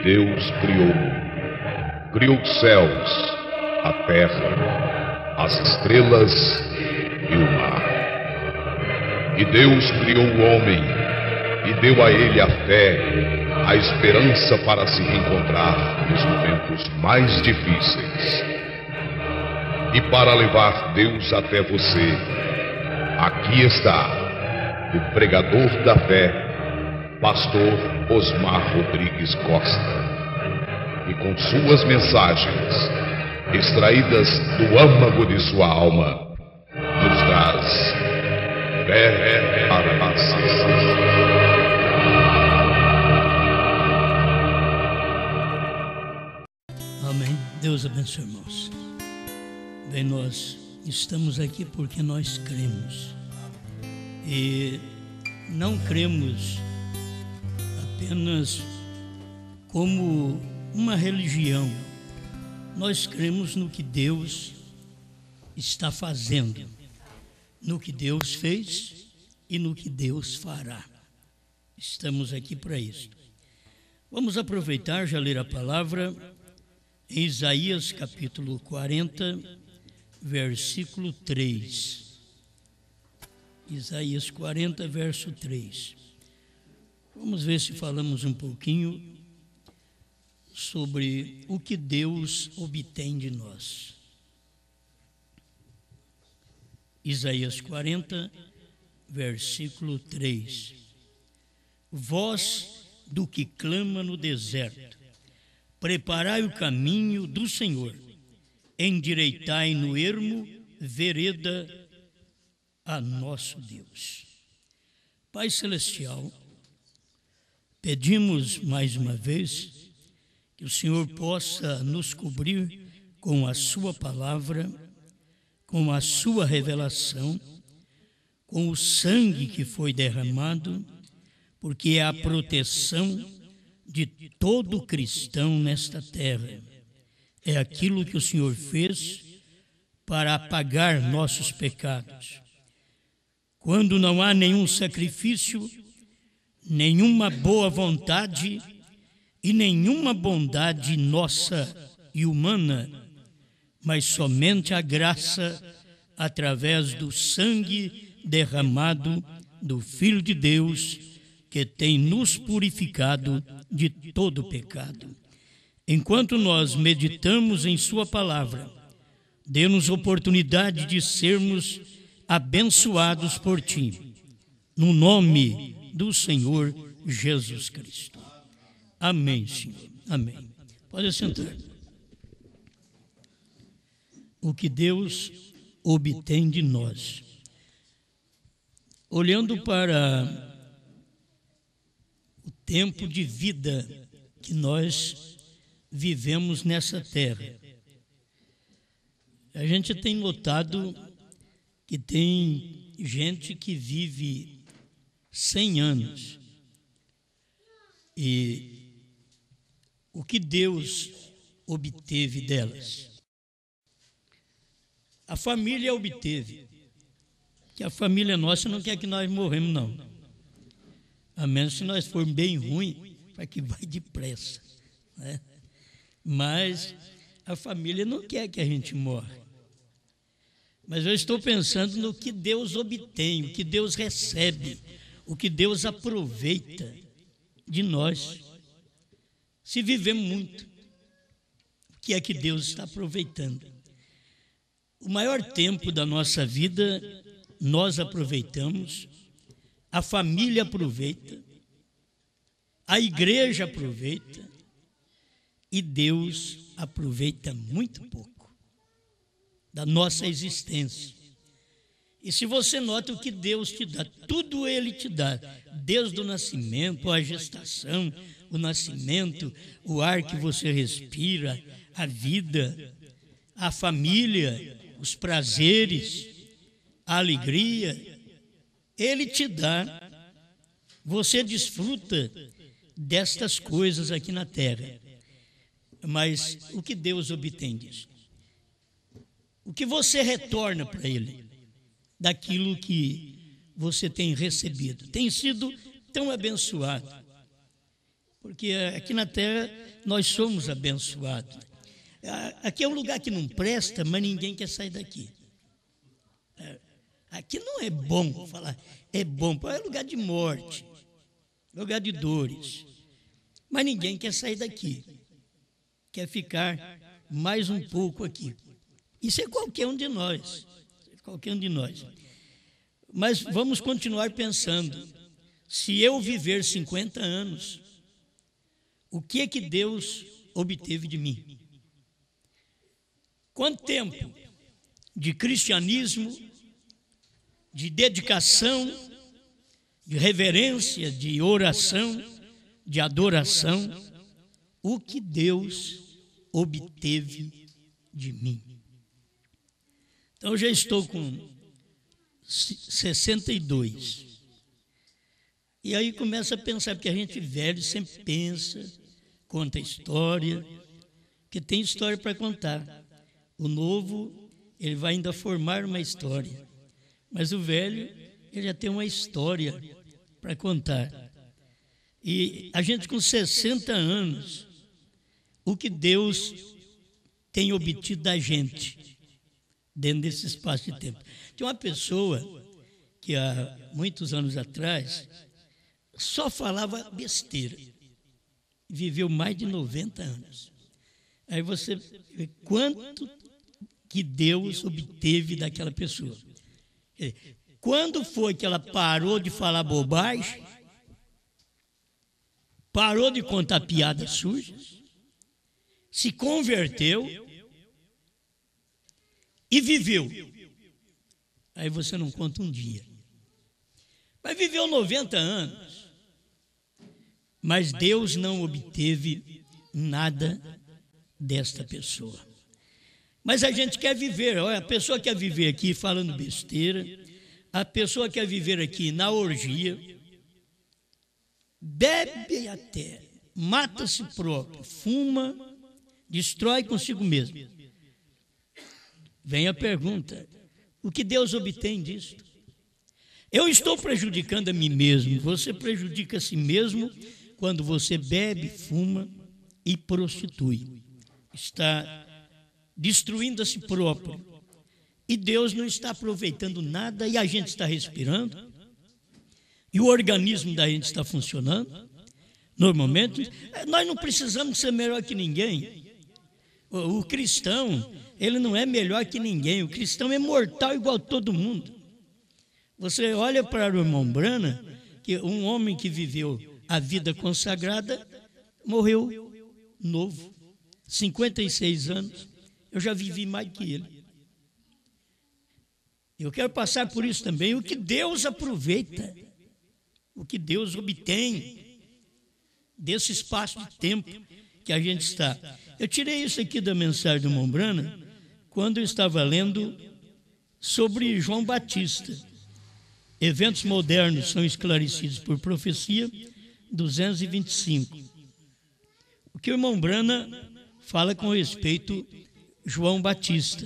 Deus criou os céus, a terra, as estrelas e o mar. E Deus criou o homem e deu a ele a fé, a esperança para se reencontrar nos momentos mais difíceis. E para levar Deus até você, aqui está o pregador da fé, Pastor Osmar Rodrigues Costa, e com suas mensagens, extraídas do âmago de sua alma, nos traz fé para nascer. Amém. Deus abençoe, irmãos. Bem, nós estamos aqui porque nós cremos. E não cremos apenas como uma religião. Nós cremos no que Deus está fazendo, no que Deus fez e no que Deus fará. Estamos aqui para isso. Vamos aproveitar, já ler a palavra em Isaías capítulo 40, versículo 3. Isaías 40, verso 3. Vamos ver se falamos um pouquinho sobre o que Deus obtém de nós. Isaías 40, versículo 3. Voz do que clama no deserto, preparai o caminho do Senhor, endireitai no ermo vereda a nosso Deus. Pai Celestial, pedimos mais uma vez que o Senhor possa nos cobrir com a sua palavra, com a sua revelação, com o sangue que foi derramado, porque é a proteção de todo cristão nesta terra. É aquilo que o Senhor fez para apagar nossos pecados. Quando não há nenhum sacrifício, nenhuma boa vontade e nenhuma bondade nossa e humana, mas somente a graça através do sangue derramado do Filho de Deus, que tem nos purificado de todo pecado. Enquanto nós meditamos em sua palavra, dê-nos oportunidade de sermos abençoados por ti, no nome do Senhor Jesus Cristo. Amém, Senhor. Amém. Pode sentar. O que Deus obtém de nós. Olhando para o tempo de vida que nós vivemos nessa terra, a gente tem notado que tem gente que vive 100 anos. E o que Deus obteve delas? A família obteve. Que a família nossa não quer que nós morremos, não. A menos se nós formos bem ruins, para que vai depressa, né? Mas a família não quer que a gente morra. Mas eu estou pensando no que Deus obtém, o que Deus recebe, o que Deus aproveita de nós. Se vivemos muito, o que é que Deus está aproveitando? O maior tempo da nossa vida nós aproveitamos, a família aproveita, a igreja aproveita e Deus aproveita muito pouco da nossa existência. E se você nota o que Deus te dá, tudo Ele te dá, desde o nascimento, a gestação, o nascimento, o ar que você respira, a vida, a família, os prazeres, a alegria, Ele te dá. Você desfruta destas coisas aqui na terra. Mas o que Deus obtém disso? O que você retorna para Ele daquilo que você tem recebido? Tem sido tão abençoado. porque aqui na terra nós somos abençoados. Aqui é um lugar que não presta, mas ninguém quer sair daqui. Aqui não é bom falar, é bom, é lugar de morte, lugar de dores. Mas ninguém quer sair daqui, quer ficar mais um pouco aqui. Isso é qualquer um de nós, Mas vamos continuar pensando, se eu viver 50 anos, o que é que Deus obteve de mim? Quanto tempo de cristianismo, de dedicação, de reverência, de oração, de adoração, o que Deus obteve de mim? Então, eu já estou com 62. E aí começa a pensar, porque a gente velho sempre pensa, conta história, que tem história para contar. O novo, ele vai ainda formar uma história. Mas o velho, ele já tem uma história para contar. E a gente com 60 anos, o que Deus tem obtido da gente dentro desse espaço de tempo. Tinha uma pessoa que há muitos anos atrás só falava besteira. Viveu mais de 90 anos. Aí você vê quanto que Deus obteve daquela pessoa. Quando foi que ela parou de falar bobagem, parou de contar piadas sujas, se converteu e viveu. Aí você não conta um dia. Mas viveu 90 anos. Mas Deus não obteve nada desta pessoa. Mas a gente quer viver, olha, a pessoa quer viver aqui falando besteira, a pessoa quer viver aqui na orgia, bebe até, mata a si próprio, fuma, destrói consigo mesmo. Vem a pergunta, o que Deus obtém disso? Eu estou prejudicando a mim mesmo, você prejudica a si mesmo quando você bebe, fuma e prostitui. Está destruindo a si próprio. E Deus não está aproveitando nada e a gente está respirando. E o organismo da gente está funcionando. Normalmente, nós não precisamos ser melhor que ninguém. O cristão, ele não é melhor que ninguém. O cristão é mortal igual a todo mundo. Você olha para o irmão Brana, que um homem que viveu a vida consagrada, morreu novo, 56 anos. Eu já vivi mais que ele. Eu quero passar por isso também. O que Deus aproveita, o que Deus obtém desse espaço de tempo que a gente está. Eu tirei isso aqui da mensagem do irmão Brana quando eu estava lendo sobre João Batista. Eventos modernos são esclarecidos por profecia, 225. O que o irmão Brana fala com respeito a João Batista.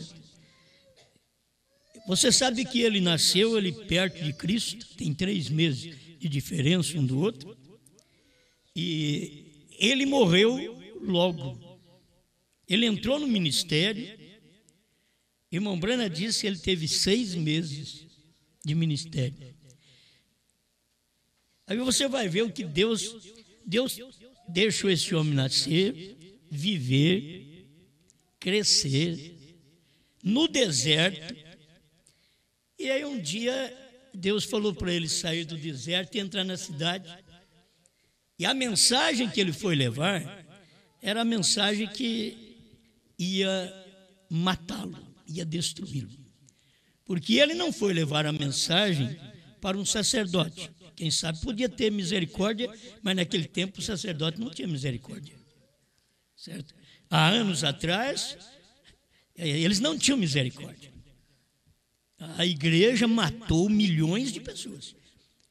Você sabe que ele nasceu ali perto de Cristo, tem 3 meses de diferença um do outro, e ele morreu logo. Ele entrou no ministério, irmão Brana disse que ele teve 6 meses de ministério. Aí você vai ver o que Deus deixou esse homem nascer, viver, crescer no deserto. E aí um dia Deus falou para ele sair do deserto e entrar na cidade. E a mensagem que ele foi levar era a mensagem que ia matá-lo, ia destruí-lo. Porque ele não foi levar a mensagem para um sacerdote. Quem sabe podia ter misericórdia, mas naquele tempo o sacerdote não tinha misericórdia. Certo? Há anos atrás, eles não tinham misericórdia. A igreja matou milhões de pessoas.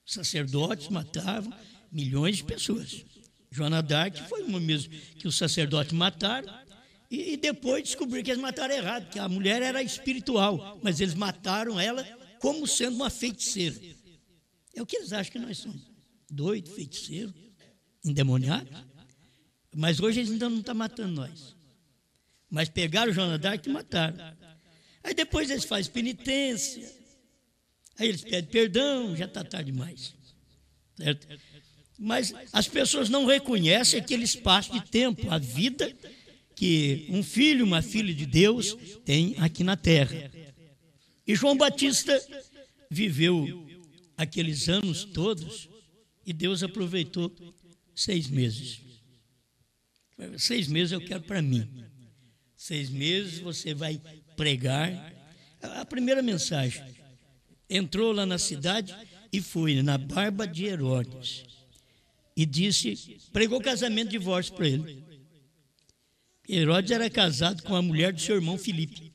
Os sacerdotes matavam milhões de pessoas. Joana d'Arc foi uma mesmo que os sacerdotes mataram e depois descobriram que eles mataram errado, que a mulher era espiritual, mas eles mataram ela como sendo uma feiticeira. É o que eles acham que nós somos. Doido, feiticeiro, endemoniado. Mas hoje eles ainda não estão matando nós. Mas pegaram Joana d'Arc e mataram. Aí depois eles fazem penitência. Aí eles pedem perdão, já está tarde demais. Certo? Mas as pessoas não reconhecem aquele espaço de tempo, a vida que um filho, uma filha de Deus tem aqui na terra. E João Batista viveu aqueles anos todos e Deus aproveitou 6 meses. 6 meses eu quero para mim. 6 meses você vai pregar. A primeira mensagem, entrou lá na cidade e foi na barba de Herodes. E disse, pregou casamento e divórcio para ele. Herodes era casado com a mulher do seu irmão Filipe.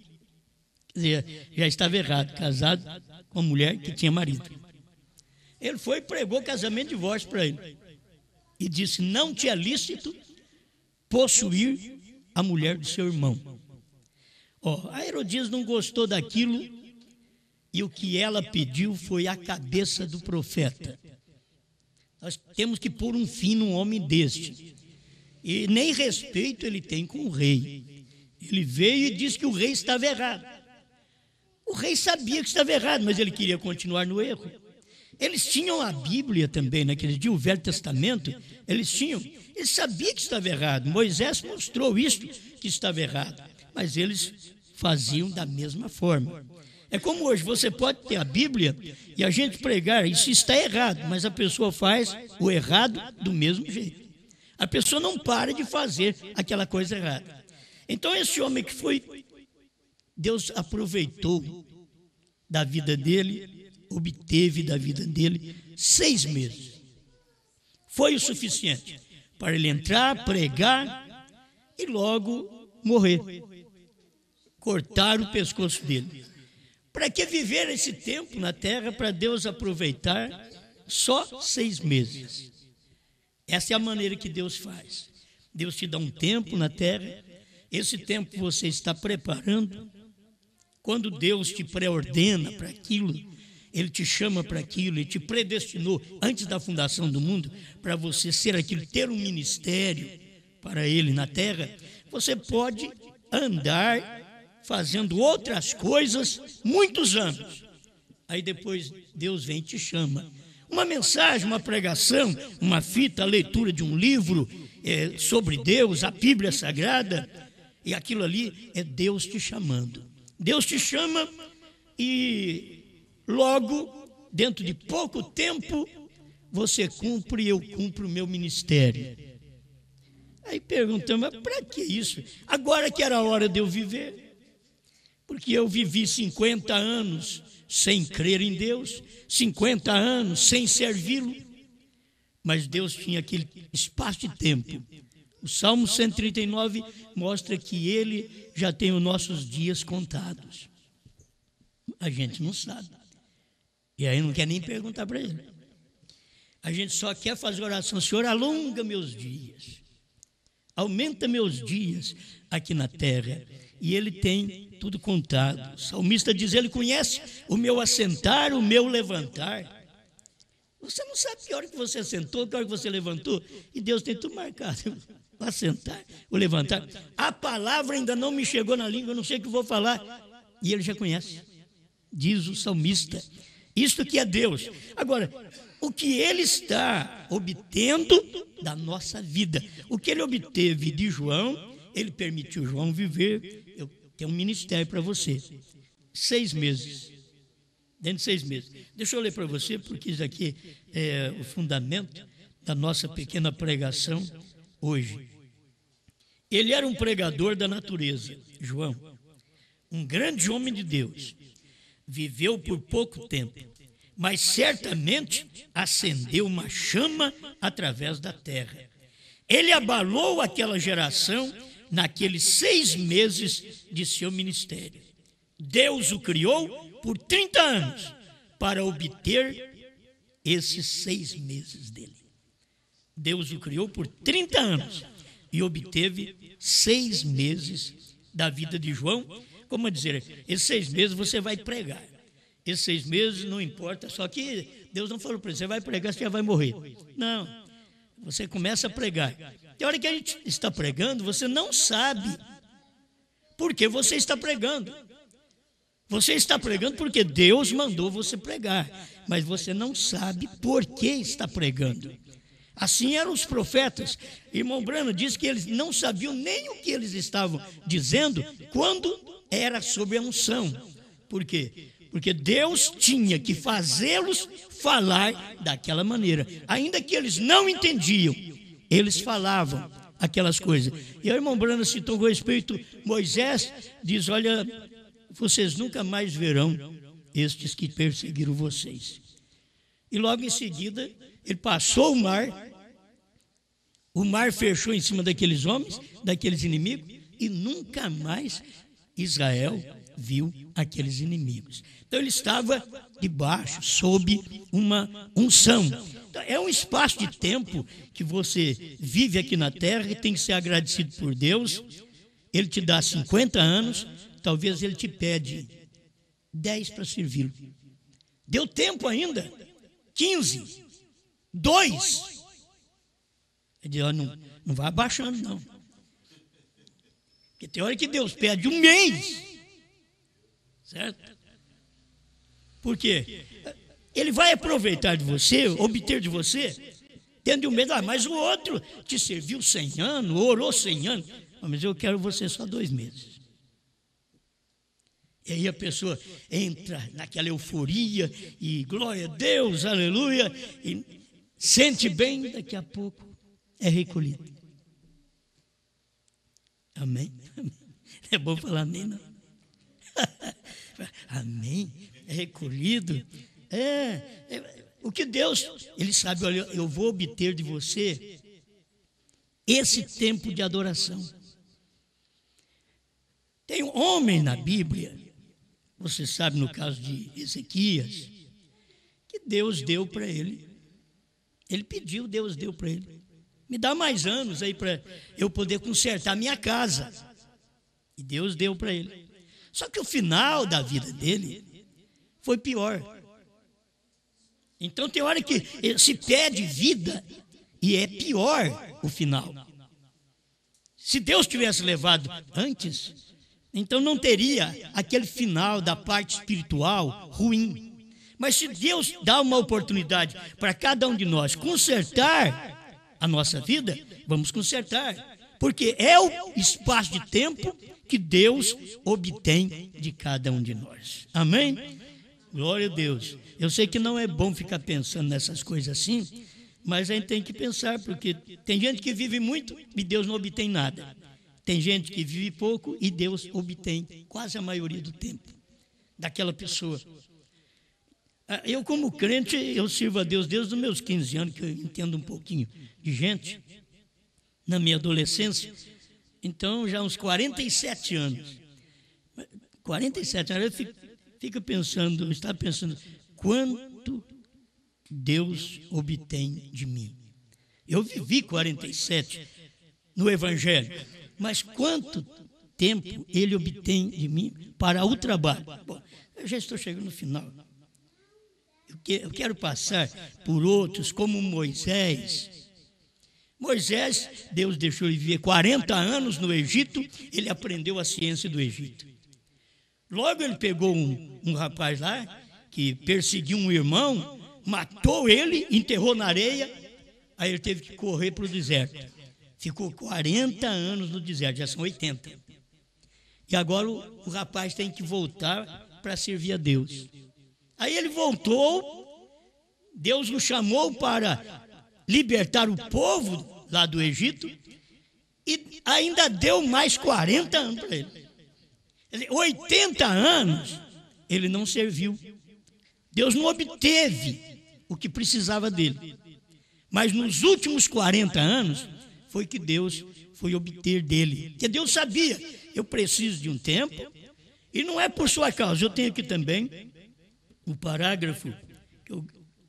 Quer dizer, já estava errado, casado com uma mulher que tinha marido. Ele foi e pregou casamento e divórcio para ele. E disse, não te é lícito possuir a mulher do seu irmão. A Herodias não gostou daquilo e o que ela pediu foi a cabeça do profeta. Nós temos que pôr um fim num homem deste. E nem respeito ele tem com o rei. Ele veio e disse que o rei estava errado. O rei sabia que estava errado, mas ele queria continuar no erro. Eles tinham a Bíblia também, naquele dia, o Velho Testamento, eles sabiam que estava errado. Moisés mostrou isso, que estava errado. Mas eles faziam da mesma forma. É como hoje, você pode ter a Bíblia e a gente pregar, isso está errado, mas a pessoa faz o errado do mesmo jeito. A pessoa não para de fazer aquela coisa errada. Então esse homem que foi, Deus aproveitou da vida dele, obteve da vida dele 6 meses. Foi o suficiente para ele entrar, pregar e logo morrer. Cortar o pescoço dele. Para que viver esse tempo na terra para Deus aproveitar só 6 meses? Essa é a maneira que Deus faz. Deus te dá um tempo na terra, esse tempo você está preparando. Quando Deus te pré-ordena para aquilo, Ele te chama para aquilo, Ele te predestinou antes da fundação do mundo para você ser aquilo, ter um ministério para Ele na terra, você pode andar fazendo outras coisas muitos anos. Aí depois Deus vem e te chama. Uma mensagem, uma pregação, uma fita, a leitura de um livro sobre Deus, a Bíblia Sagrada, e aquilo ali é Deus te chamando. Deus te chama e logo, dentro de pouco tempo, você cumpre e eu cumpro o meu ministério. Aí perguntamos, mas para que isso? Agora que era a hora de eu viver. Porque eu vivi 50 anos sem crer em Deus, 50 anos sem servi-lo, mas Deus tinha aquele espaço de tempo. O Salmo 139 mostra que Ele já tem os nossos dias contados. A gente não sabe. E aí não quer nem perguntar para Ele. A gente só quer fazer oração, Senhor, alonga meus dias, aumenta meus dias aqui na terra. E Ele tem tudo contado. O salmista diz, Ele conhece o meu assentar, o meu levantar. Você não sabe que hora que você assentou, que hora que você levantou. E Deus tem tudo marcado. O assentar, o levantar. A palavra ainda não me chegou na língua, eu não sei o que vou falar. E Ele já conhece. Diz o salmista. Isto que é Deus. Agora, o que Ele está obtendo da nossa vida. O que Ele obteve de João, Ele permitiu João viver. Eu tenho um ministério para você. 6 meses. Dentro de 6 meses. Deixa eu ler para você, porque isso aqui é o fundamento da nossa pequena pregação hoje. Ele era um pregador da natureza, João. Um grande homem de Deus. Viveu por pouco tempo, mas certamente acendeu uma chama através da terra. Ele abalou aquela geração naqueles 6 meses de seu ministério. Deus o criou por 30 anos para obter esses 6 meses dele. Deus o criou por 30 anos e obteve 6 meses da vida de João. Como dizer, esses 6 meses você vai pregar. Esses 6 meses não importa, só que Deus não falou para você, vai pregar, você já vai morrer. Não, você começa a pregar. Tem hora que a gente está pregando, você não sabe por que você está pregando. Você está pregando porque Deus mandou você pregar, mas você não sabe por que está pregando. Assim eram os profetas. Irmão Branham diz que eles não sabiam nem o que eles estavam dizendo quando era sobre a unção. Por quê? Porque Deus tinha que fazê-los falar daquela maneira. Ainda que eles não entendiam, eles falavam aquelas coisas. E o irmão Branham citou com respeito Moisés, diz, olha, vocês nunca mais verão estes que perseguiram vocês. E logo em seguida, ele passou o mar fechou em cima daqueles homens, daqueles inimigos, e nunca mais Israel viu aqueles inimigos. Então ele estava debaixo, sob uma unção. Então, é um espaço de tempo que você vive aqui na terra e tem que ser agradecido por Deus. Ele te dá 50 anos, talvez ele te pede 10 para servi-lo. Deu tempo ainda, 15, 2. Ele diz, não vai abaixando não. Porque tem hora que Deus pede 1 mês. Certo? Por quê? Ele vai aproveitar de você, obter de você, tendo 1 mês, mas o outro te serviu 100 anos, orou 100 anos. Mas eu quero você só 2 meses. E aí a pessoa entra naquela euforia e glória a Deus, aleluia, e sente bem, daqui a pouco é recolhido. Amém? Não é bom falar amém, não? Amém? É recolhido? O que Deus, Ele sabe, olha, eu vou obter de você esse tempo de adoração. Tem um homem na Bíblia, você sabe no caso de Ezequias, que Deus deu para ele. Ele pediu, Deus deu para ele. Me dá mais anos aí para eu poder consertar a minha casa. E Deus deu para ele. Só que o final da vida dele foi pior. Então tem hora que se pede vida e é pior o final. Se Deus tivesse levado antes, então não teria aquele final da parte espiritual ruim. Mas se Deus dá uma oportunidade para cada um de nós consertar a nossa vida, vamos consertar. Porque é o espaço de tempo que Deus obtém de cada um de nós. Amém? Glória a Deus. Eu sei que não é bom ficar pensando nessas coisas assim, mas a gente tem que pensar, porque tem gente que vive muito e Deus não obtém nada. Tem gente que vive pouco e Deus obtém quase a maioria do tempo daquela pessoa. Eu, como crente, eu sirvo a Deus desde os meus 15 anos, que eu entendo um pouquinho de gente, na minha adolescência. Então, já uns 47 anos. 47 anos, eu fico pensando, eu estava pensando, quanto Deus obtém de mim. Eu vivi 47 no Evangelho, mas quanto tempo Ele obtém de mim para o trabalho? Bom, eu já estou chegando no final. Eu quero passar por outros, como Moisés. Moisés, Deus deixou ele viver 40 anos no Egito, ele aprendeu a ciência do Egito. Logo ele pegou um rapaz lá, que perseguiu um irmão, matou ele, enterrou na areia, aí ele teve que correr para o deserto. Ficou 40 anos no deserto, já são 80. E agora o rapaz tem que voltar para servir a Deus. Aí ele voltou, Deus o chamou para libertar o povo lá do Egito e ainda deu mais 40 anos para ele. 80 anos ele não serviu. Deus não obteve o que precisava dele. Mas nos últimos 40 anos foi que Deus foi obter dele. Porque Deus sabia, eu preciso de um tempo e não é por sua causa. Eu tenho aqui também o parágrafo que eu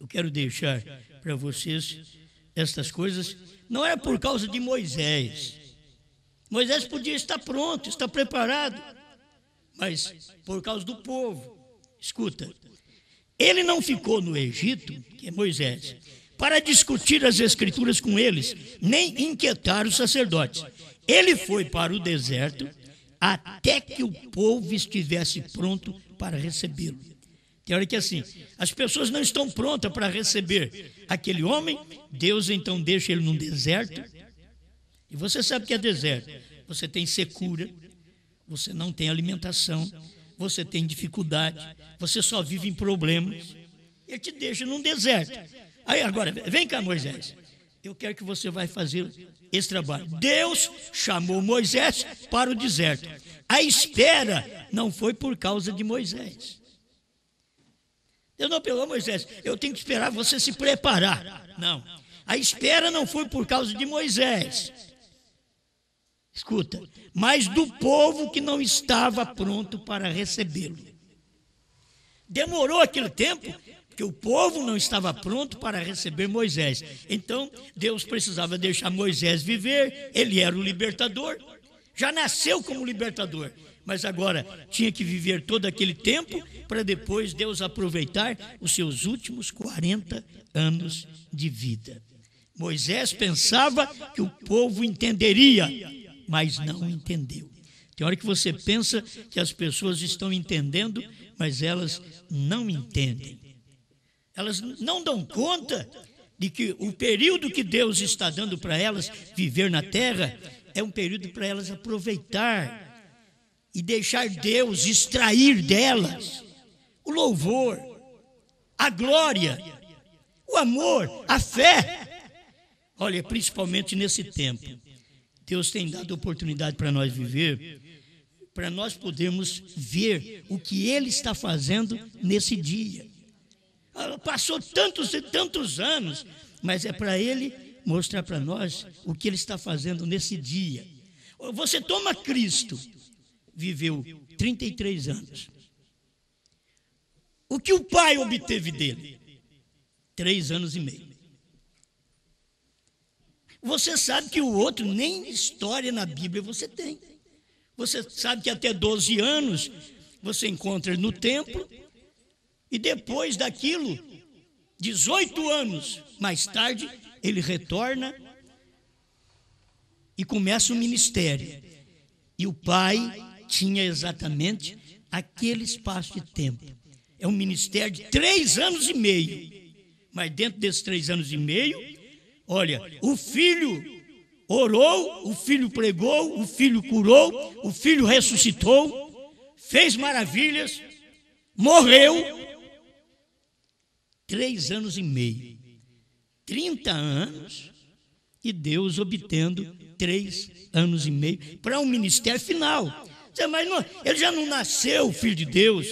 quero deixar para vocês estas coisas. Não é por causa de Moisés. Moisés podia estar pronto, estar preparado, mas por causa do povo. Escuta, ele não ficou no Egito, que é Moisés, para discutir as Escrituras com eles, nem inquietar os sacerdotes. Ele foi para o deserto até que o povo estivesse pronto para recebê-lo. Tem hora que assim, as pessoas não estão prontas para receber aquele homem, Deus então deixa ele num deserto. E você sabe o que é deserto. Você tem secura, você não tem alimentação, você tem dificuldade, você só vive em problemas. Ele te deixa num deserto. Aí agora, vem cá, Moisés, eu quero que você vai fazer esse trabalho. Deus chamou Moisés para o deserto. A espera não foi por causa de Moisés. Deus não pegou Moisés, eu tenho que esperar você se preparar. Não, a espera não foi por causa de Moisés. Escuta, mas do povo que não estava pronto para recebê-lo. Demorou aquele tempo, porque o povo não estava pronto para receber Moisés. Então, Deus precisava deixar Moisés viver, ele era o libertador, já nasceu como libertador, mas agora tinha que viver todo aquele tempo para depois Deus aproveitar os seus últimos 40 anos de vida. Moisés pensava que o povo entenderia, mas não entendeu. Tem hora que você pensa que as pessoas estão entendendo, mas elas não entendem. Elas não dão conta de que o período que Deus está dando para elas viver na terra é um período para elas aproveitar e deixar Deus extrair delas o louvor, a glória, o amor, a fé. Olha, principalmente nesse tempo, Deus tem dado oportunidade para nós viver, para nós podermos ver o que Ele está fazendo nesse dia. Passou tantos e tantos anos, mas é para Ele mostrar para nós o que Ele está fazendo nesse dia. Você toma Cristo, viveu 33 anos. O que o Pai obteve dele? 3 anos e meio. Você sabe que o outro, nem história na Bíblia você tem. Você sabe que até 12 anos você encontra no templo, e depois daquilo, 18 anos mais tarde, ele retorna e começa o ministério. E o Pai tinha exatamente aquele espaço de tempo. É um ministério de 3 anos e meio. Mas dentro desses 3 anos e meio, olha, o filho orou, o filho pregou, o filho curou, o filho ressuscitou, fez maravilhas, morreu. 3 anos e meio, 30 anos, e Deus obtendo 3 anos e meio para um ministério final. Mas não, ele já não nasceu Filho de Deus,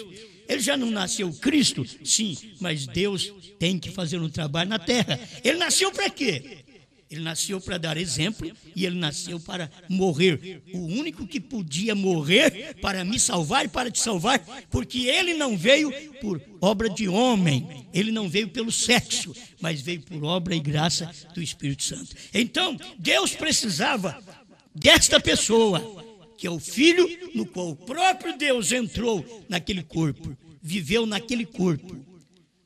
ele já não nasceu Cristo, sim, mas Deus tem que fazer um trabalho na terra. Ele nasceu para quê? Ele nasceu para dar exemplo e ele nasceu para morrer. O único que podia morrer para me salvar e para te salvar, porque ele não veio por obra de homem, ele não veio pelo sexo, mas veio por obra e graça do Espírito Santo. Então, Deus precisava desta pessoa, que é o Filho, no qual o próprio Deus entrou naquele corpo, viveu naquele corpo,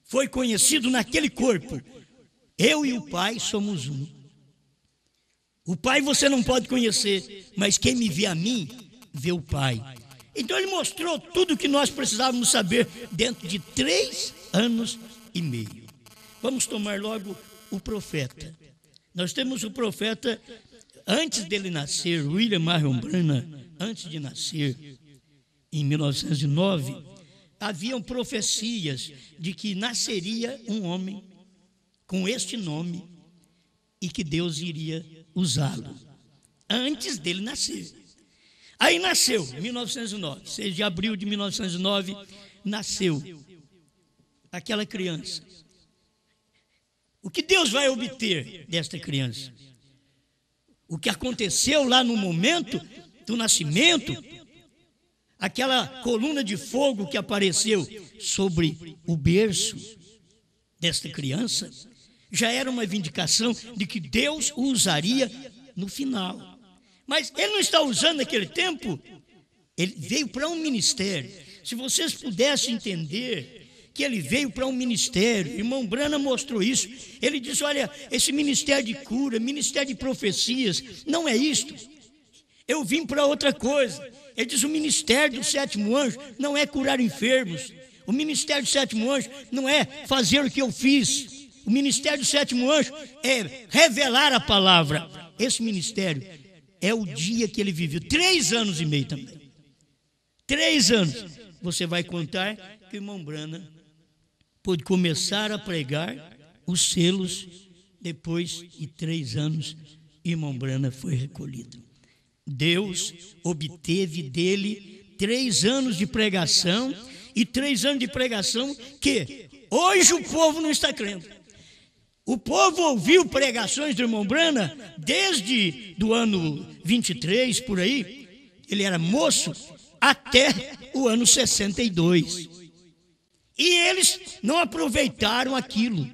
foi conhecido naquele corpo. Eu e o Pai somos um. O Pai você não pode conhecer, mas quem me vê a mim, vê o Pai. Então ele mostrou tudo o que nós precisávamos saber dentro de 3 anos e meio. Vamos tomar logo o profeta. Nós temos o profeta, antes dele nascer, William Marion Branham, antes de nascer, em 1909, haviam profecias de que nasceria um homem com este nome e que Deus iria usá-lo, antes dele nascer. Aí nasceu, 1909, 6 de abril de 1909, nasceu aquela criança. O que Deus vai obter desta criança? O que aconteceu lá no momento do nascimento, aquela coluna de fogo que apareceu sobre o berço desta criança, já era uma vindicação de que Deus o usaria no final. Mas ele não está usando naquele tempo, ele veio para um ministério. Se vocês pudessem entender que ele veio para um ministério. Irmão Branham mostrou isso. Ele disse, olha, esse ministério de cura, ministério de profecias, não é isto. Eu vim para outra coisa. Ele diz, o ministério do sétimo anjo não é curar enfermos. O ministério do sétimo anjo não é fazer o que eu fiz. O ministério do sétimo anjo é revelar a palavra. Esse ministério é o dia que ele viveu. 3 anos e meio também. 3 anos. Você vai contar que o irmão Branham pôde começar a pregar os selos. Depois de 3 anos, irmão Branham foi recolhido. Deus obteve dele 3 anos de pregação, e 3 anos de pregação que hoje o povo não está crendo. O povo ouviu pregações do irmão Branham desde do ano 23, por aí, ele era moço, até o ano 62. E eles não aproveitaram aquilo.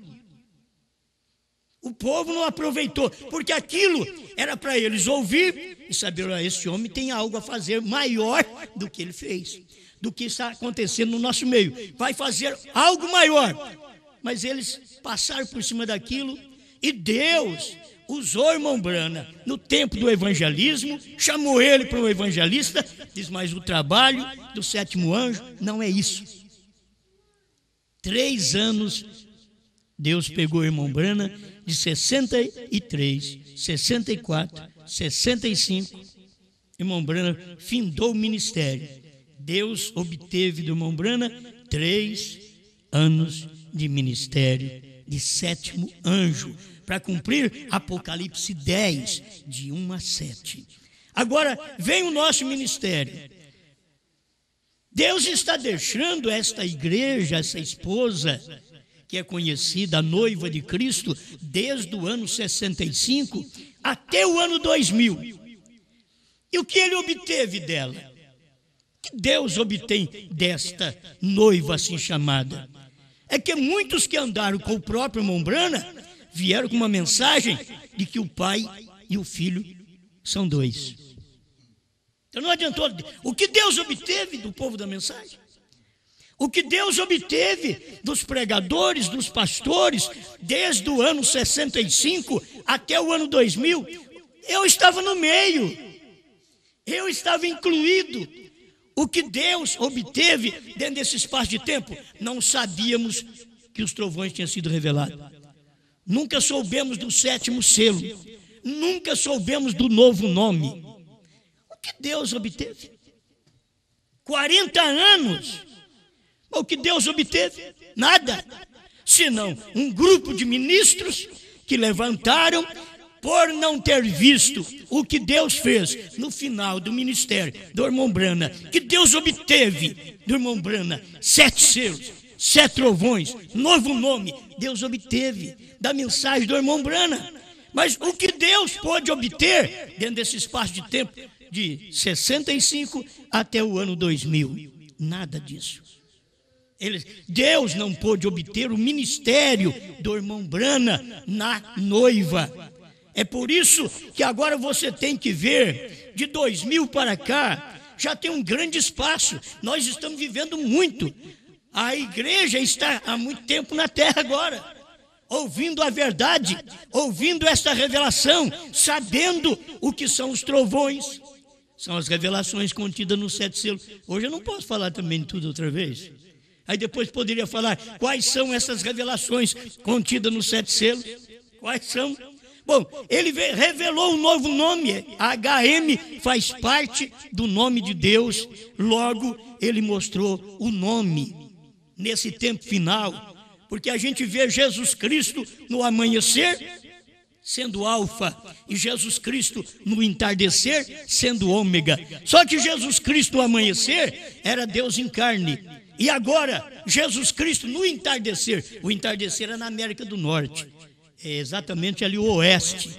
O povo não aproveitou, porque aquilo era para eles ouvir e saber, esse homem tem algo a fazer maior do que ele fez, do que está acontecendo no nosso meio. Vai fazer algo maior. Mas eles passaram por cima daquilo e Deus usou o irmão Branham no tempo do evangelismo, chamou ele para um evangelista, diz, mas o trabalho do sétimo anjo não é isso. 3 anos, Deus pegou o irmão Branham de 63, 64, 65, irmão Branham findou o ministério. Deus obteve do irmão Branham 3 anos de ministério de sétimo anjo, para cumprir Apocalipse 10, de 1 a 7. Agora, vem o nosso ministério. Deus está deixando esta igreja, essa esposa, que é conhecida, a noiva de Cristo, desde o ano 65 até o ano 2000. E o que ele obteve dela? O que Deus obtém desta noiva assim chamada? É que muitos que andaram com o próprio irmão Branham vieram com uma mensagem de que o pai e o filho são 2. Então não adiantou. O que Deus obteve do povo da mensagem? O que Deus obteve dos pregadores, dos pastores, desde o ano 65 até o ano 2000, eu estava no meio, eu estava incluído. O que Deus obteve dentro desse espaço de tempo, não sabíamos que os trovões tinham sido revelados. Nunca soubemos do 7º selo, nunca soubemos do novo nome. O que Deus obteve? 40 anos. O que Deus obteve? Nada. Senão um grupo de ministros que levantaram por não ter visto o que Deus fez no final do ministério do irmão Branham, que Deus obteve do irmão Branham 7 selos, 7 trovões, novo nome, Deus obteve da mensagem do irmão Branham. Mas o que Deus pode obter dentro desse espaço de tempo de 65 até o ano 2000? Nada disso. Deus não pôde obter o ministério do irmão Branham na noiva. É por isso que agora você tem que ver, de 2000 para cá, já tem um grande espaço. Nós estamos vivendo muito. A igreja está há muito tempo na terra agora, ouvindo a verdade, ouvindo esta revelação, sabendo o que são os trovões. São as revelações contidas nos 7 selos. Hoje eu não posso falar também de tudo outra vez. Aí depois poderia falar quais são essas revelações contidas nos 7 selos. Quais são? Bom, ele revelou um novo nome. HM faz parte do nome de Deus. Logo, ele mostrou o nome nesse tempo final. Porque a gente vê Jesus Cristo no amanhecer, sendo alfa, e Jesus Cristo no entardecer, sendo ômega. Só que Jesus Cristo no amanhecer era Deus em carne. E agora, Jesus Cristo no entardecer, o entardecer é na América do Norte, é exatamente ali o oeste.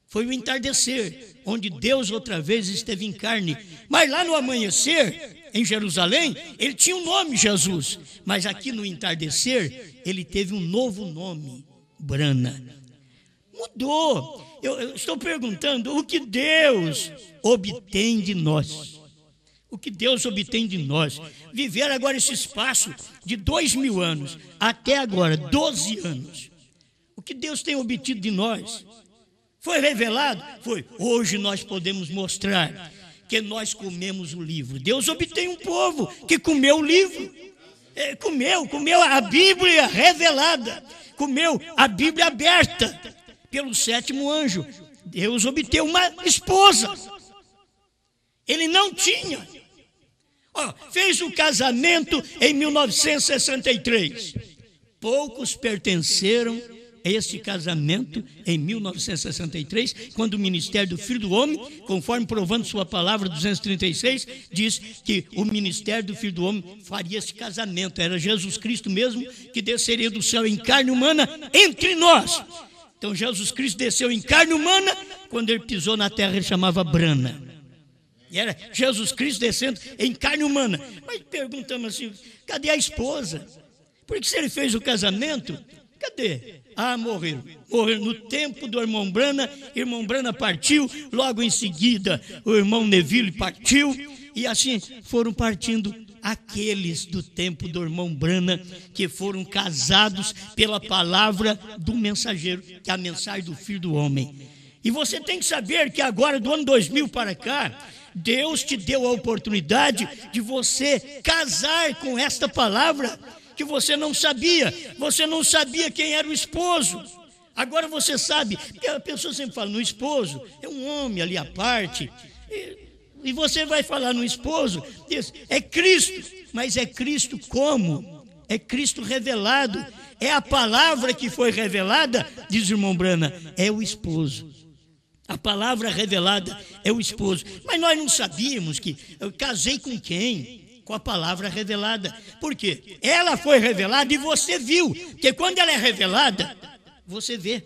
Foi o entardecer, onde Deus outra vez esteve em carne. Mas lá no amanhecer, em Jerusalém, ele tinha um nome, Jesus. Mas aqui no entardecer, ele teve um novo nome, Branham. Mudou. Eu estou perguntando, o que Deus obtém de nós? o que Deus obtém de nós. Viver agora esse espaço de 2000 anos, até agora, 12 anos. O que Deus tem obtido de nós. Foi revelado? Foi. Hoje nós podemos mostrar que nós comemos o livro. Deus obtém um povo que comeu o livro. Comeu a Bíblia revelada. Comeu a Bíblia aberta pelo 7º anjo. Deus obteve uma esposa. Ele não tinha. Fez o casamento em 1963. Poucos pertenceram a esse casamento em 1963, quando o ministério do Filho do Homem, conforme provando sua palavra 236, diz que o ministério do Filho do Homem faria esse casamento. Era Jesus Cristo mesmo que desceria do céu em carne humana entre nós. Então Jesus Cristo desceu em carne humana, quando ele pisou na terra ele chamava Brana. E era Jesus Cristo descendo em carne humana. Mas perguntamos assim, cadê a esposa? Porque se ele fez o casamento, cadê? Morreram no tempo do irmão Brana partiu, logo em seguida o irmão Neville partiu, e assim foram partindo aqueles do tempo do irmão Brana que foram casados pela palavra do mensageiro, que é a mensagem do Filho do Homem. E você tem que saber que agora, do ano 2000 para cá, Deus te deu a oportunidade de você casar com esta palavra que você não sabia quem era o esposo. Agora você sabe, porque a pessoa sempre fala no esposo, é um homem ali à parte, e você vai falar no esposo, diz, é Cristo, mas é Cristo como? É Cristo revelado, é a palavra que foi revelada, diz o irmão Brana, é o esposo. A palavra revelada é o esposo. Mas nós não sabíamos que eu casei com quem? Com a palavra revelada. Por quê? Ela foi revelada e você viu. Porque quando ela é revelada, você vê.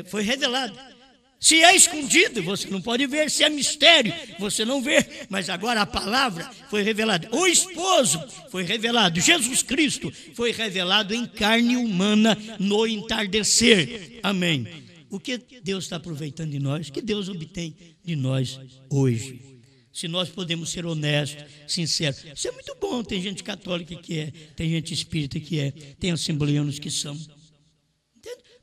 Foi revelada. Se é escondido, você não pode ver. Se é mistério, você não vê. Mas agora a palavra foi revelada. O esposo foi revelado. Jesus Cristo foi revelado em carne humana no entardecer. Amém. O que Deus está aproveitando de nós? O que Deus obtém de nós hoje? Se nós podemos ser honestos, sinceros. Isso é muito bom. Tem gente católica que é, tem gente espírita que é, tem assembleanos que são.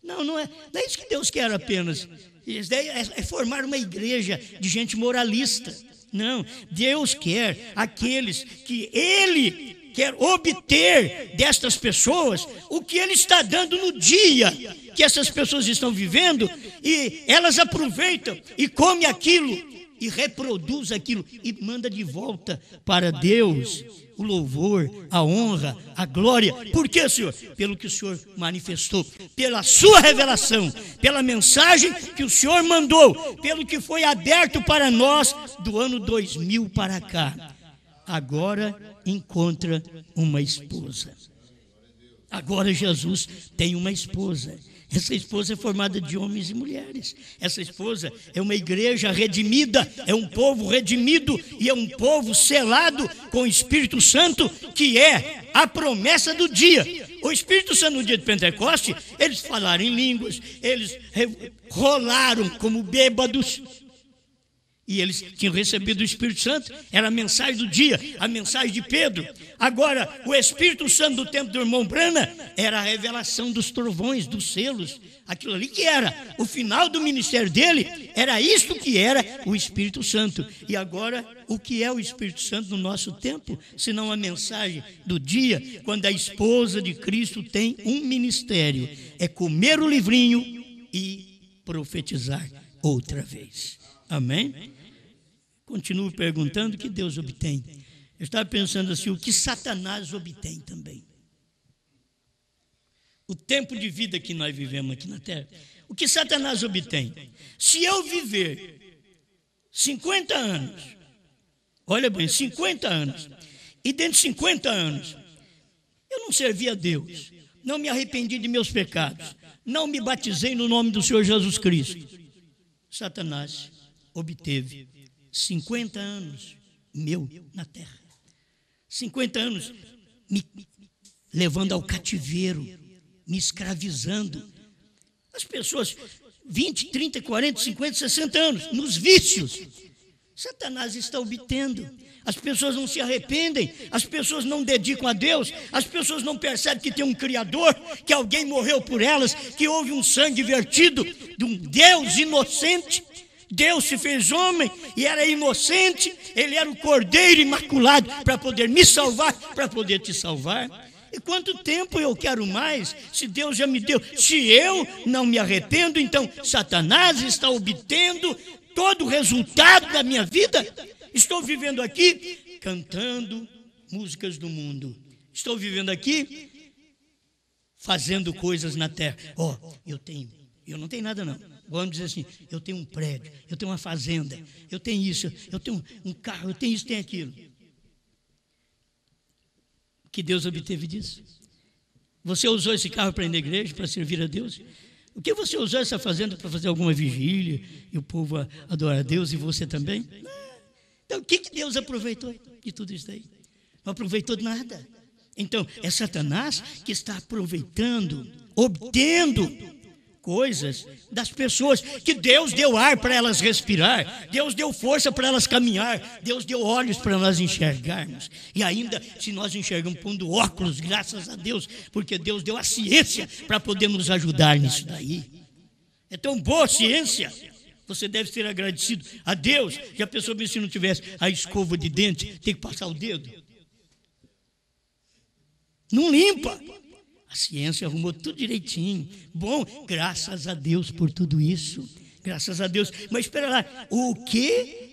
Não é isso que Deus quer apenas. Isso daí é formar uma igreja de gente moralista. Não, Deus quer aqueles que Ele quer obter destas pessoas o que Ele está dando no dia que essas pessoas estão vivendo, e elas aproveitam e comem aquilo e reproduz aquilo e manda de volta para Deus o louvor, a honra, a glória. Por quê, Senhor? Pelo que o Senhor manifestou, pela sua revelação, pela mensagem que o Senhor mandou, pelo que foi aberto para nós do ano 2000 para cá. Agora encontra uma esposa. Agora Jesus tem uma esposa. Essa esposa é formada de homens e mulheres. Essa esposa é uma igreja redimida, é um povo redimido e é um povo selado com o Espírito Santo, que é a promessa do dia. O Espírito Santo no dia de Pentecoste, eles falaram em línguas, eles rolaram como bêbados. E eles tinham recebido o Espírito Santo, era a mensagem do dia, a mensagem de Pedro. Agora, o Espírito Santo do tempo do irmão Brana era a revelação dos trovões, dos selos. Aquilo ali que era o final do ministério dele, era isto que era o Espírito Santo. E agora, o que é o Espírito Santo no nosso tempo? Senão a mensagem do dia, quando a esposa de Cristo tem um ministério. É comer o livrinho e profetizar outra vez. Amém? Continuo perguntando o que Deus obtém. Eu estava pensando assim, o que Satanás obtém também. O tempo de vida que nós vivemos aqui na terra. O que Satanás obtém? Se eu viver 50 anos, olha bem, 50 anos, e dentro de 50 anos, eu não servi a Deus, não me arrependi de meus pecados, não me batizei no nome do Senhor Jesus Cristo, Satanás obteve 50 anos meu na terra. 50 anos me levando ao cativeiro, me escravizando. As pessoas, 20, 30, 40, 50, 60 anos, nos vícios. Satanás está obtendo. As pessoas não se arrependem, as pessoas não dedicam a Deus, as pessoas não percebem que tem um Criador, que alguém morreu por elas, que houve um sangue vertido de um Deus inocente. Deus se fez homem e era inocente, ele era o Cordeiro imaculado para poder me salvar, para poder te salvar. E quanto tempo eu quero mais, se Deus já me deu? Se eu não me arrependo, então Satanás está obtendo todo o resultado da minha vida. Estou vivendo aqui cantando músicas do mundo. Estou vivendo aqui fazendo coisas na terra. Eu não tenho nada não. Vamos dizer assim, eu tenho um prédio, eu tenho uma fazenda, eu tenho isso, eu tenho um carro, eu tenho isso, tenho aquilo. O que Deus obteve disso? Você usou esse carro para ir na igreja, para servir a Deus? O que você usou essa fazenda para fazer alguma vigília e o povo adorar a Deus e você também? Então, o que Deus aproveitou de tudo isso aí? Não aproveitou de nada. Então, é Satanás que está aproveitando, obtendo coisas das pessoas, que Deus deu ar para elas respirar, Deus deu força para elas caminhar, Deus deu olhos para nós enxergarmos. E ainda, se nós enxergamos pondo óculos, graças a Deus, porque Deus deu a ciência para poder nos ajudar nisso daí. É tão boa a ciência. Você deve ser agradecido a Deus. Já pensou bem se não tivesse a escova de dente, tem que passar o dedo? Não limpa. A ciência arrumou tudo direitinho. Bom, graças a Deus por tudo isso. Graças a Deus. Mas espera lá, o que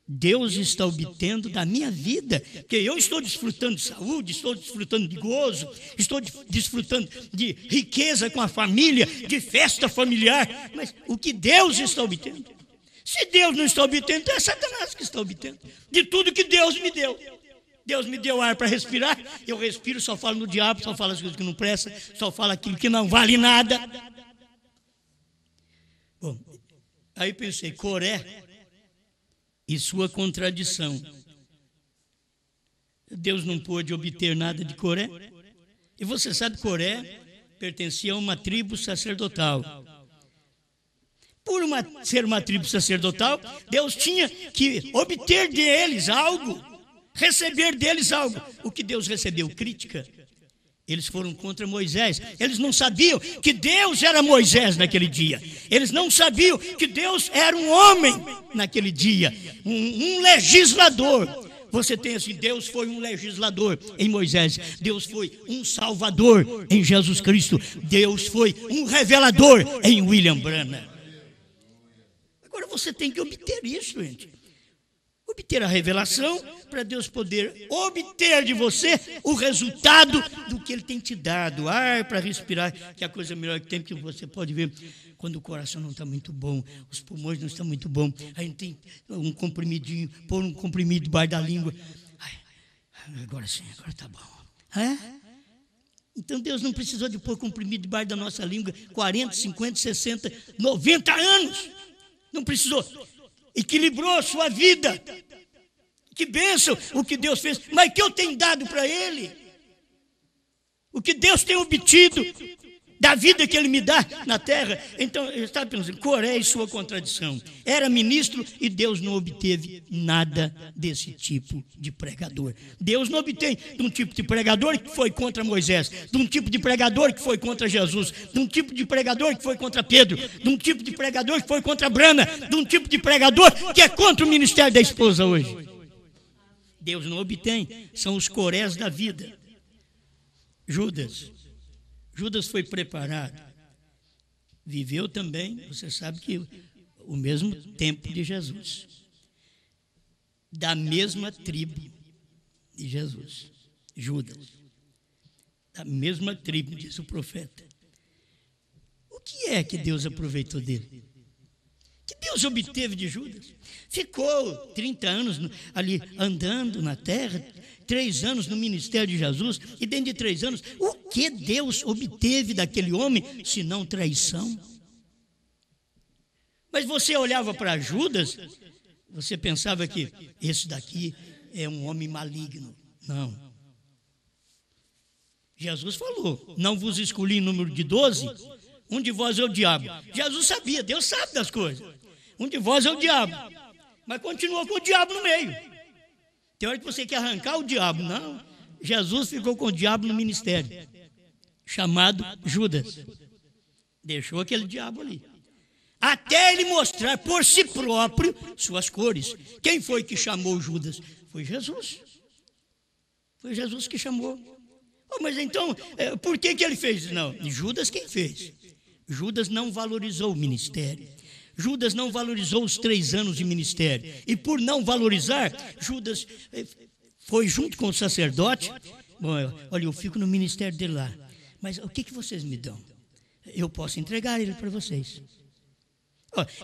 Deus está obtendo da minha vida? Que eu estou desfrutando de saúde, estou desfrutando de gozo, estou desfrutando de riqueza com a família, de festa familiar. Mas o que Deus está obtendo? Se Deus não está obtendo, é Satanás que está obtendo. De tudo que Deus me deu. Deus me deu ar para respirar, eu respiro, só falo no diabo, só falo as coisas que não prestam, só falo aquilo que não vale nada. Bom, aí pensei, Coré e sua contradição. Deus não pôde obter nada de Coré. E você sabe, Coré pertencia a uma tribo sacerdotal. Por ser uma tribo sacerdotal, Deus tinha que obter deles algo, receber deles algo. O que Deus recebeu? Crítica. Eles foram contra Moisés. Eles não sabiam que Deus era Moisés naquele dia. Eles não sabiam que Deus era um homem naquele dia, um legislador. Você tem assim, Deus foi um legislador em Moisés, Deus foi um salvador em Jesus Cristo, Deus foi um revelador em William Branham. Agora você tem que obter isso, gente. Obter a revelação para Deus poder obter de você o resultado do que Ele tem te dado. Ar para respirar, que é a coisa melhor que tem, que você pode ver quando o coração não está muito bom, os pulmões não estão muito bons, a gente tem um comprimidinho, pôr um comprimido debaixo da língua. Ai, agora sim, agora está bom. É? Então Deus não precisou de pôr comprimido debaixo da nossa língua 40, 50, 60, 90 anos. Não precisou. Equilibrou a sua vida. Que bênção o que Deus fez. Mas o que eu tenho dado para Ele? O que Deus tem obtido da vida que Ele me dá na terra? Então, eu estava pensando, Coré e sua contradição. Era ministro e Deus não obteve nada desse tipo de pregador. Deus não obtém de um tipo de pregador que foi contra Moisés, de um tipo de pregador que foi contra Jesus, de um tipo de pregador que foi contra Pedro, de um tipo de pregador que foi contra Branham, de um tipo de pregador que é contra o ministério da esposa hoje. Deus não obtém, são os Corés da vida. Judas foi preparado, viveu também, você sabe que o mesmo tempo de Jesus, da mesma tribo de Jesus, Judas, da mesma tribo, diz o profeta. O que é que Deus aproveitou dele? Que Deus obteve de Judas? Ficou 30 anos ali andando na terra, 3 anos no ministério de Jesus, e dentro de 3 anos, o que Deus obteve daquele homem, se não traição? Mas você olhava para Judas, você pensava que esse daqui é um homem maligno. Não. Jesus falou, não vos escolhi em número de 12, um de vós é o diabo. Jesus sabia, Deus sabe das coisas. Um de vós é o diabo, mas continuou com o diabo no meio. Tem hora que você quer arrancar o diabo. Não, Jesus ficou com o diabo no ministério, chamado Judas. Deixou aquele diabo ali, até ele mostrar por si próprio suas cores. Quem foi que chamou Judas? Foi Jesus. Foi Jesus que chamou. Oh, mas então, por que ele fez? Não, Judas quem fez? Judas não valorizou o ministério. Judas não valorizou os 3 anos de ministério. E por não valorizar, Judas foi junto com o sacerdote. Bom, olha, eu fico no ministério dele lá. Mas o que vocês me dão? Eu posso entregar ele para vocês.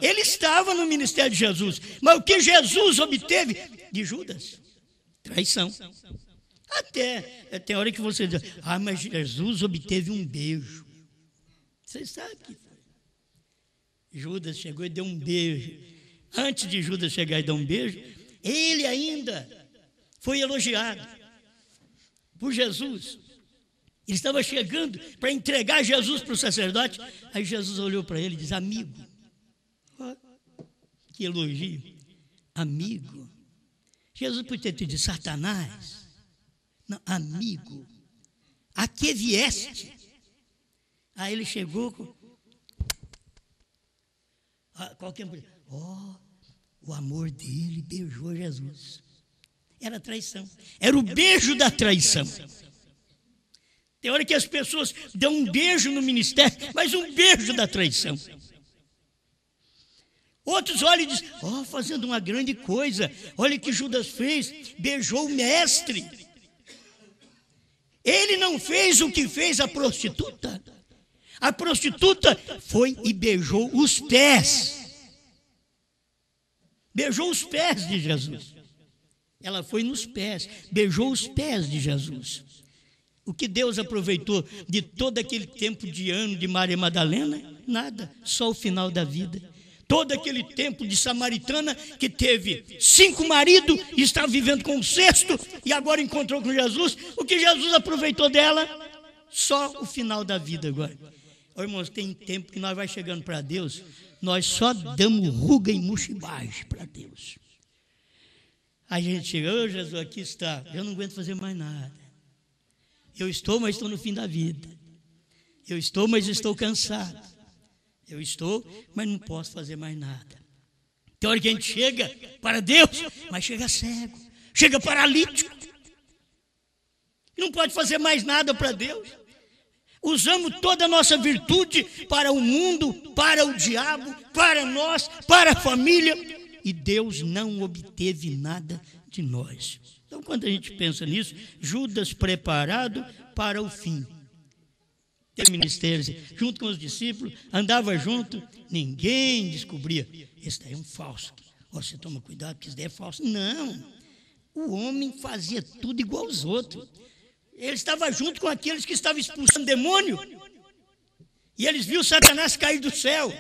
Ele estava no ministério de Jesus, mas o que Jesus obteve de Judas? Traição. Até tem hora que você diz, mas Jesus obteve um beijo. Vocês sabem que Judas chegou e deu um beijo. Antes de Judas chegar e dar um beijo, ele ainda foi elogiado por Jesus. Ele estava chegando para entregar Jesus para o sacerdote. Aí Jesus olhou para ele e disse, amigo. Que elogio. Amigo. Jesus podia ter dito, Satanás. Não, amigo. A que vieste? Aí ele chegou com... o amor dele beijou Jesus. Era traição. Era o beijo da traição. Tem hora que as pessoas dão um beijo no ministério, mas um beijo da traição. Outros olham e dizem, fazendo uma grande coisa, olha o que Judas fez, beijou o mestre. Ele não fez o que fez a prostituta. A prostituta foi e beijou os pés. Beijou os pés de Jesus. Ela foi nos pés, beijou os pés de Jesus. O que Deus aproveitou de todo aquele tempo de ano de Maria Madalena? Nada, só o final da vida. Todo aquele tempo de samaritana que teve 5 maridos e estava vivendo com o 6º e agora encontrou com Jesus. O que Jesus aproveitou dela? Só o final da vida agora. Irmãos, tem tempo que nós vai chegando para Deus, nós só damos ruga e mochibagem para Deus. Aí a gente chega, Jesus, aqui está, eu não aguento fazer mais nada. Eu estou, mas estou no fim da vida. Eu estou, mas estou cansado. Eu estou, mas não posso fazer mais nada. Tem hora que a gente chega para Deus, mas chega cego, chega paralítico. Não pode fazer mais nada para Deus. Usamos toda a nossa virtude para o mundo, para o diabo, para nós, para a família. E Deus não obteve nada de nós. Então, quando a gente pensa nisso, Judas preparado para o fim. Tem ministério, junto com os discípulos, andava junto, ninguém descobria. Esse daí é um falso. Você toma cuidado, porque esse daí é falso. Não, o homem fazia tudo igual aos outros. Ele estava junto com aqueles que estavam expulsando demônio. E eles viram Satanás cair do céu.